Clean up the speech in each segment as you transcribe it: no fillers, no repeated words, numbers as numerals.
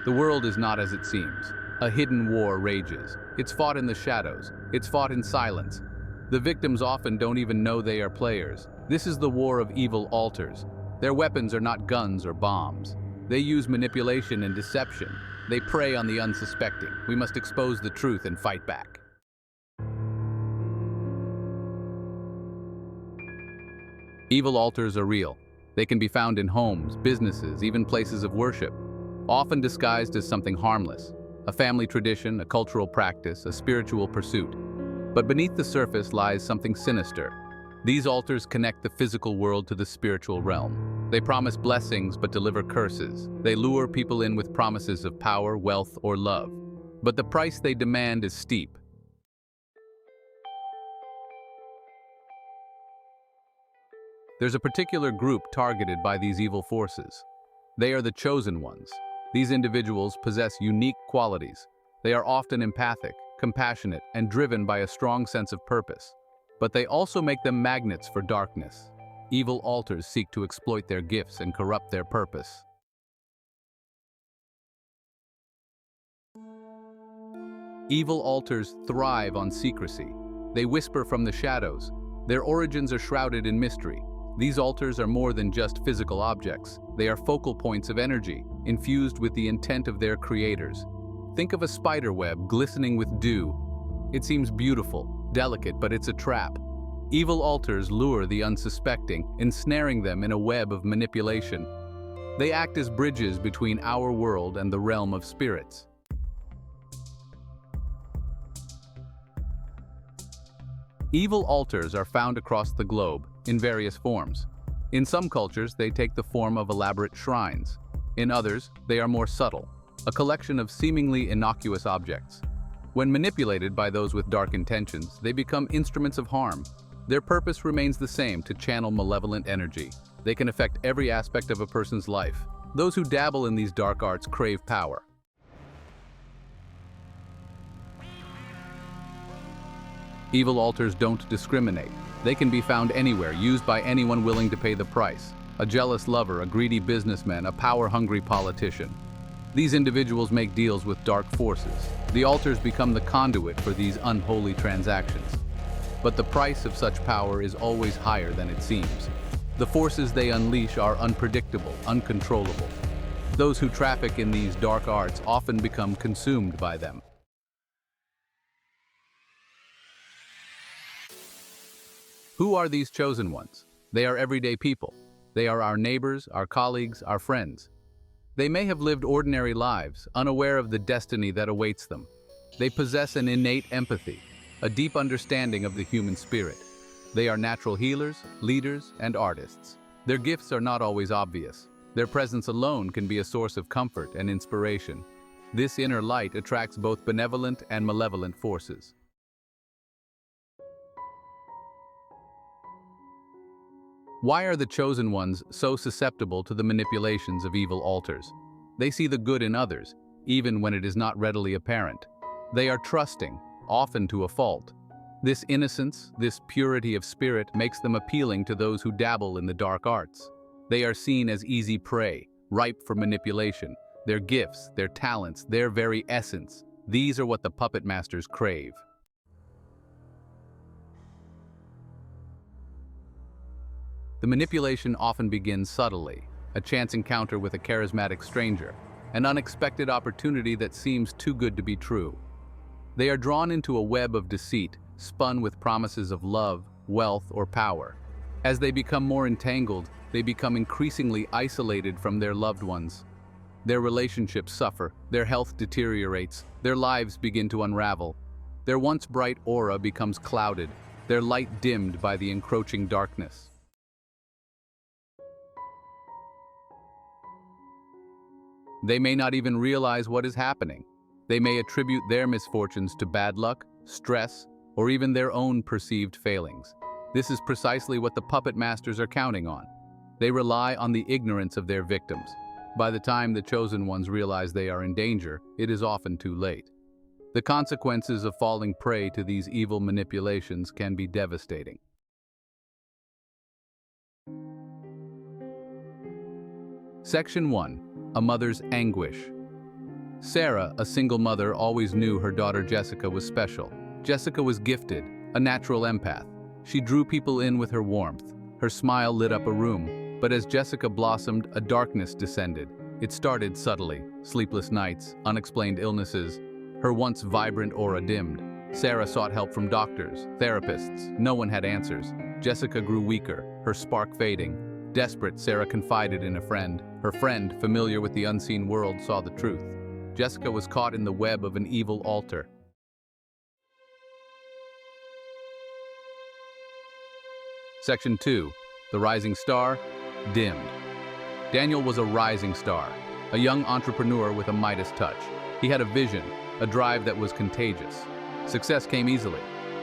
The world is not as it seems. A hidden war rages. It's fought in the shadows. It's fought in silence. The victims often don't even know they are players. This is the war of evil altars. Their weapons are not guns or bombs. They use manipulation and deception. They prey on the unsuspecting. We must expose the truth and fight back. Evil altars are real. They can be found in homes, businesses, even places of worship, often disguised as something harmless, a family tradition, a cultural practice, a spiritual pursuit. But beneath the surface lies something sinister. These altars connect the physical world to the spiritual realm. They promise blessings but deliver curses. They lure people in with promises of power, wealth, or love. But the price they demand is steep. There's a particular group targeted by these evil forces. They are the chosen ones. These individuals possess unique qualities. They are often empathic, compassionate, and driven by a strong sense of purpose. But they also make them magnets for darkness. Evil altars seek to exploit their gifts and corrupt their purpose. Evil altars thrive on secrecy. They whisper from the shadows. Their origins are shrouded in mystery. These altars are more than just physical objects. They are focal points of energy, infused with the intent of their creators. Think of a spider web glistening with dew. It seems beautiful, delicate, but it's a trap. Evil altars lure the unsuspecting, ensnaring them in a web of manipulation. They act as bridges between our world and the realm of spirits. Evil altars are found across the globe, in various forms. In some cultures, they take the form of elaborate shrines. In others, they are more subtle, a collection of seemingly innocuous objects. When manipulated by those with dark intentions, they become instruments of harm. Their purpose remains the same: to channel malevolent energy. They can affect every aspect of a person's life. Those who dabble in these dark arts crave power. Evil altars don't discriminate. They can be found anywhere, used by anyone willing to pay the price. A jealous lover, a greedy businessman, a power-hungry politician. These individuals make deals with dark forces. The altars become the conduit for these unholy transactions. But the price of such power is always higher than it seems. The forces they unleash are unpredictable, uncontrollable. Those who traffic in these dark arts often become consumed by them. Who are these chosen ones? They are everyday people. They are our neighbors, our colleagues, our friends. They may have lived ordinary lives, unaware of the destiny that awaits them. They possess an innate empathy, a deep understanding of the human spirit. They are natural healers, leaders, and artists. Their gifts are not always obvious. Their presence alone can be a source of comfort and inspiration. This inner light attracts both benevolent and malevolent forces. Why are the chosen ones so susceptible to the manipulations of evil altars? They see the good in others, even when it is not readily apparent. They are trusting, often to a fault. This innocence, this purity of spirit makes them appealing to those who dabble in the dark arts. They are seen as easy prey, ripe for manipulation. Their gifts, their talents, their very essence, these are what the puppet masters crave. The manipulation often begins subtly: a chance encounter with a charismatic stranger, an unexpected opportunity that seems too good to be true. They are drawn into a web of deceit, spun with promises of love, wealth, or power. As they become more entangled, they become increasingly isolated from their loved ones. Their relationships suffer, their health deteriorates, their lives begin to unravel. Their once bright aura becomes clouded, their light dimmed by the encroaching darkness. They may not even realize what is happening. They may attribute their misfortunes to bad luck, stress, or even their own perceived failings. This is precisely what the puppet masters are counting on. They rely on the ignorance of their victims. By the time the chosen ones realize they are in danger, it is often too late. The consequences of falling prey to these evil manipulations can be devastating. Section 1. A mother's anguish. Sarah, a single mother, always knew her daughter Jessica was special. Jessica was gifted, a natural empath. She drew people in with her warmth. Her smile lit up a room. But as Jessica blossomed, a darkness descended. It started subtly: sleepless nights, unexplained illnesses. Her once vibrant aura dimmed. Sarah sought help from doctors, therapists. No one had answers. Jessica grew weaker, her spark fading. Desperate, Sarah confided in a friend. Her friend, familiar with the unseen world, saw the truth. Jessica was caught in the web of an evil altar. Section 2. The Rising Star, Dimmed. Daniel was a rising star, a young entrepreneur with a Midas touch. He had a vision, a drive that was contagious. Success came easily.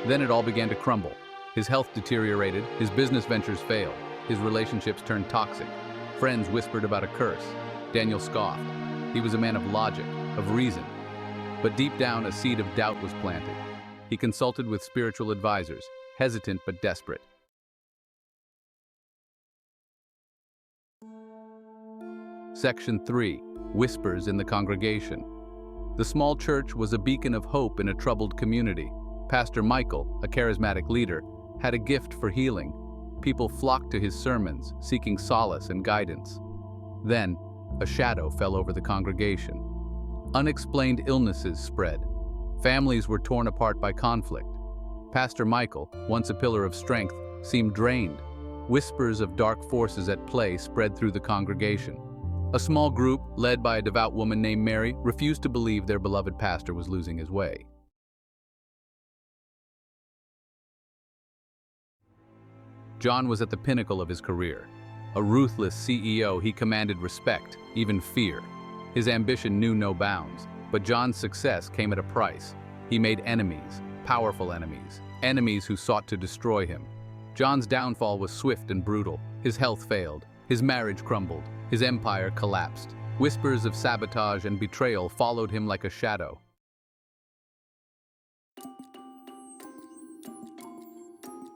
Then it all began to crumble. His health deteriorated, his business ventures failed, his relationships turned toxic. Friends whispered about a curse. Daniel scoffed. He was a man of logic, of reason. But deep down, a seed of doubt was planted. He consulted with spiritual advisors, hesitant but desperate. Section 3. Whispers in the Congregation. The small church was a beacon of hope in a troubled community. Pastor Michael, a charismatic leader, had a gift for healing. People flocked to his sermons, seeking solace and guidance. Then, a shadow fell over the congregation. Unexplained illnesses spread. Families were torn apart by conflict. Pastor Michael, once a pillar of strength, seemed drained. Whispers of dark forces at play spread through the congregation. A small group, led by a devout woman named Mary, refused to believe their beloved pastor was losing his way. John was at the pinnacle of his career. A ruthless CEO, he commanded respect, even fear. His ambition knew no bounds, but John's success came at a price. He made enemies, powerful enemies, enemies who sought to destroy him. John's downfall was swift and brutal. His health failed, his marriage crumbled, his empire collapsed. Whispers of sabotage and betrayal followed him like a shadow.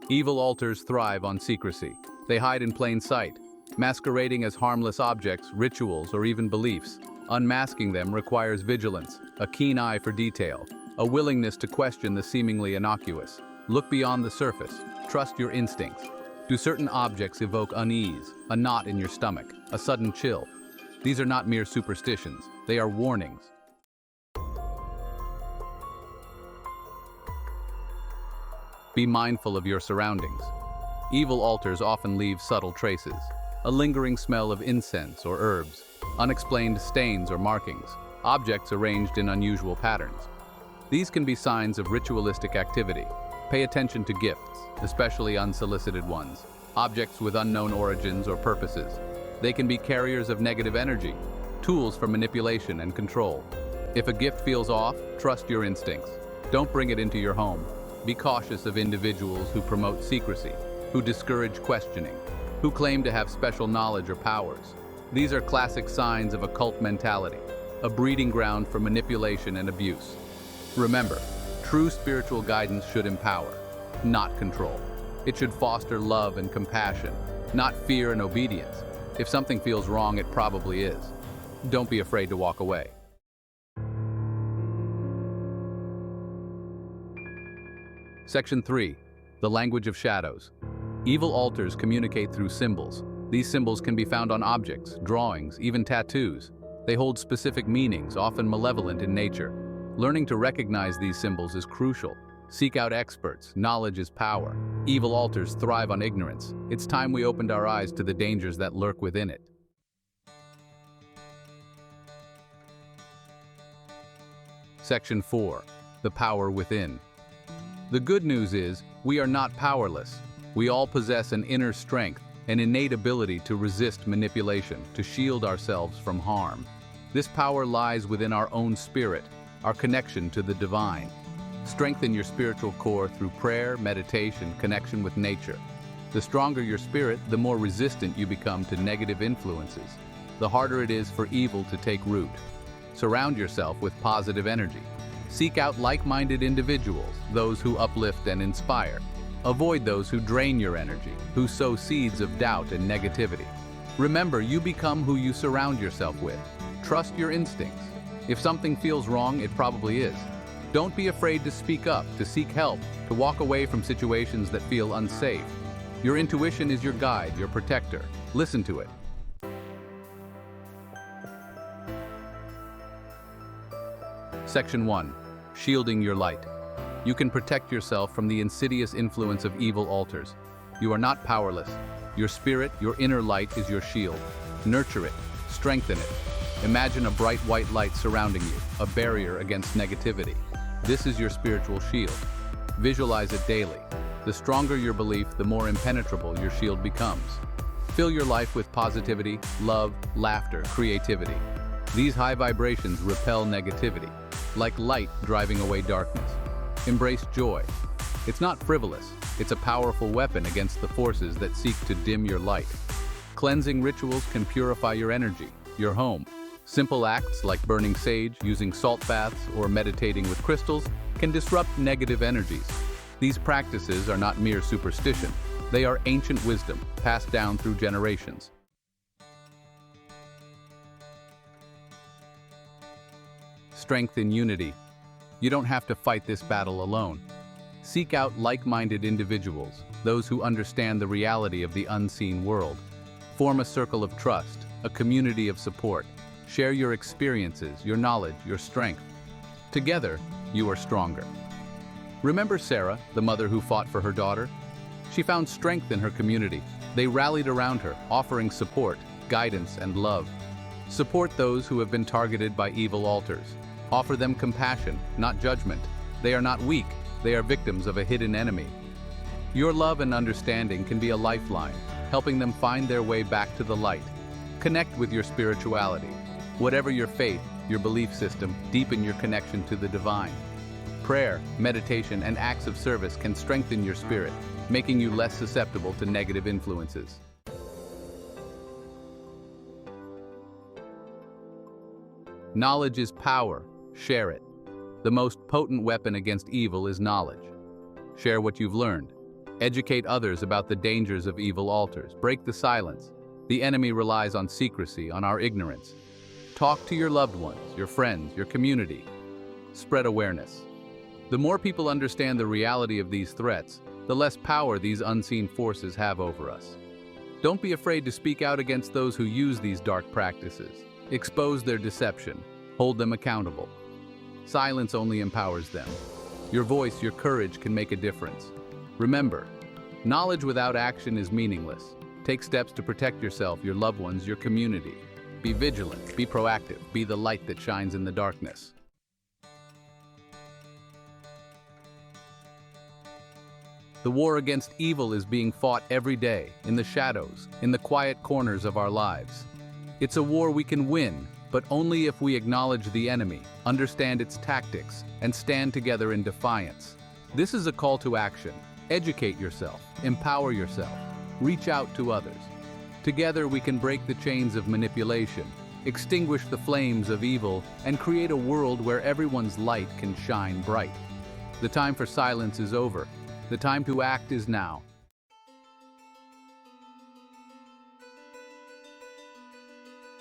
Evil altars thrive on secrecy. They hide in plain sight, masquerading as harmless objects, rituals, or even beliefs. Unmasking them requires vigilance, a keen eye for detail, a willingness to question the seemingly innocuous. Look beyond the surface. Trust your instincts. Do certain objects evoke unease, a knot in your stomach, a sudden chill? These are not mere superstitions. They are warnings. Be mindful of your surroundings. Evil altars often leave subtle traces, a lingering smell of incense or herbs, unexplained stains or markings, objects arranged in unusual patterns. These can be signs of ritualistic activity. Pay attention to gifts, especially unsolicited ones, objects with unknown origins or purposes. They can be carriers of negative energy, tools for manipulation and control. If a gift feels off, trust your instincts. Don't bring it into your home. Be cautious of individuals who promote secrecy, who discourage questioning, who claim to have special knowledge or powers. These are classic signs of a cult mentality, a breeding ground for manipulation and abuse. Remember, true spiritual guidance should empower, not control. It should foster love and compassion, not fear and obedience. If something feels wrong, it probably is. Don't be afraid to walk away. Section 3. The Language of Shadows. Evil altars communicate through symbols. These symbols can be found on objects, drawings, even tattoos. They hold specific meanings, often malevolent in nature. Learning to recognize these symbols is crucial. Seek out experts. Knowledge is power. Evil altars thrive on ignorance. It's time we opened our eyes to the dangers that lurk within it. Section 4. The Power Within. The good news is, we are not powerless. We all possess an inner strength, an innate ability to resist manipulation, to shield ourselves from harm. This power lies within our own spirit, our connection to the divine. Strengthen your spiritual core through prayer, meditation, connection with nature. The stronger your spirit, the more resistant you become to negative influences. The harder it is for evil to take root. Surround yourself with positive energy. Seek out like-minded individuals, those who uplift and inspire. Avoid those who drain your energy, who sow seeds of doubt and negativity. Remember, you become who you surround yourself with. Trust your instincts. If something feels wrong, it probably is. Don't be afraid to speak up, to seek help, to walk away from situations that feel unsafe. Your intuition is your guide, your protector. Listen to it. Section 1. Shielding your light. You can protect yourself from the insidious influence of evil altars. You are not powerless. Your spirit, your inner light is your shield. Nurture it. Strengthen it. Imagine a bright white light surrounding you, a barrier against negativity. This is your spiritual shield. Visualize it daily. The stronger your belief, the more impenetrable your shield becomes. Fill your life with positivity, love, laughter, creativity. These high vibrations repel negativity, like light driving away darkness. Embrace joy. It's not frivolous. It's a powerful weapon against the forces that seek to dim your light. Cleansing rituals can purify your energy, your home. Simple acts like burning sage, using salt baths, or meditating with crystals can disrupt negative energies. These practices are not mere superstition. They are ancient wisdom, passed down through generations. Strength in unity. You don't have to fight this battle alone. Seek out like-minded individuals, those who understand the reality of the unseen world. Form a circle of trust, a community of support. Share your experiences, your knowledge, your strength. Together, you are stronger. Remember Sarah, the mother who fought for her daughter? She found strength in her community. They rallied around her, offering support, guidance, and love. Support those who have been targeted by evil altars. Offer them compassion, not judgment. They are not weak, they are victims of a hidden enemy. Your love and understanding can be a lifeline, helping them find their way back to the light. Connect with your spirituality. Whatever your faith, your belief system, deepen your connection to the divine. Prayer, meditation, and acts of service can strengthen your spirit, making you less susceptible to negative influences. Knowledge is power. Share it. The most potent weapon against evil is knowledge. Share what you've learned. Educate others about the dangers of evil altars. Break the silence. The enemy relies on secrecy, on our ignorance. Talk to your loved ones, your friends, your community. Spread awareness. The more people understand the reality of these threats, the less power these unseen forces have over us. Don't be afraid to speak out against those who use these dark practices. Expose their deception. Hold them accountable. Silence only empowers them. Your voice, your courage can make a difference. Remember, knowledge without action is meaningless. Take steps to protect yourself, your loved ones, your community. Be vigilant, be proactive, be the light that shines in the darkness. The war against evil is being fought every day, in the shadows, in the quiet corners of our lives. It's a war we can win, but only if we acknowledge the enemy, understand its tactics, and stand together in defiance. This is a call to action. Educate yourself, empower yourself, reach out to others. Together we can break the chains of manipulation, extinguish the flames of evil, and create a world where everyone's light can shine bright. The time for silence is over. The time to act is now.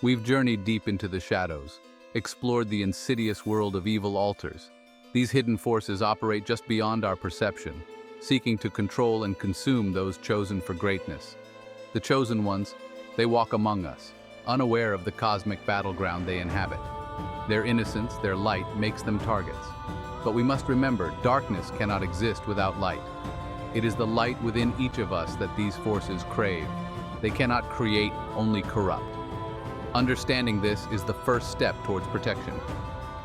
We've journeyed deep into the shadows, explored the insidious world of evil altars. These hidden forces operate just beyond our perception, seeking to control and consume those chosen for greatness. The chosen ones, they walk among us, unaware of the cosmic battleground they inhabit. Their innocence, their light, makes them targets. But we must remember, darkness cannot exist without light. It is the light within each of us that these forces crave. They cannot create, only corrupt. Understanding this is the first step towards protection.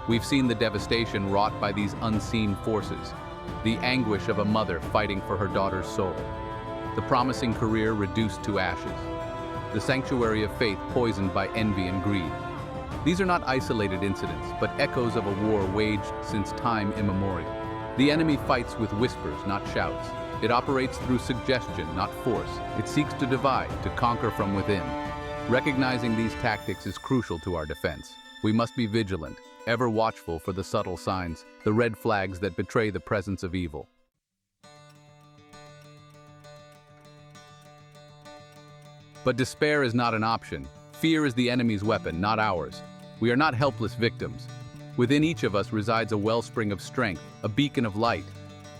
We've seen the devastation wrought by these unseen forces, the anguish of a mother fighting for her daughter's soul, the promising career reduced to ashes, the sanctuary of faith poisoned by envy and greed. These are not isolated incidents, but echoes of a war waged since time immemorial. The enemy fights with whispers, not shouts. It operates through suggestion, not force. It seeks to divide, to conquer from within. Recognizing these tactics is crucial to our defense. We must be vigilant, ever watchful for the subtle signs, the red flags that betray the presence of evil. But despair is not an option. Fear is the enemy's weapon, not ours. We are not helpless victims. Within each of us resides a wellspring of strength, a beacon of light.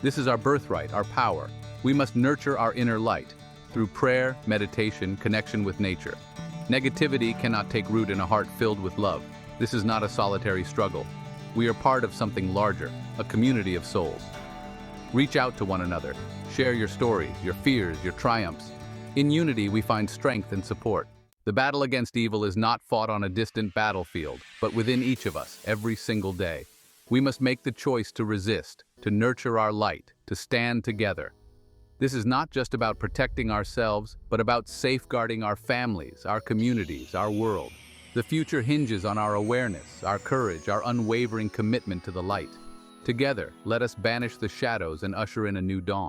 This is our birthright, our power. We must nurture our inner light through prayer, meditation, connection with nature. Negativity cannot take root in a heart filled with love. This is not a solitary struggle. We are part of something larger, a community of souls. Reach out to one another. Share your stories, your fears, your triumphs. In unity, we find strength and support. The battle against evil is not fought on a distant battlefield, but within each of us, every single day. We must make the choice to resist, to nurture our light, to stand together. This is not just about protecting ourselves, but about safeguarding our families, our communities, our world. The future hinges on our awareness, our courage, our unwavering commitment to the light. Together, let us banish the shadows and usher in a new dawn.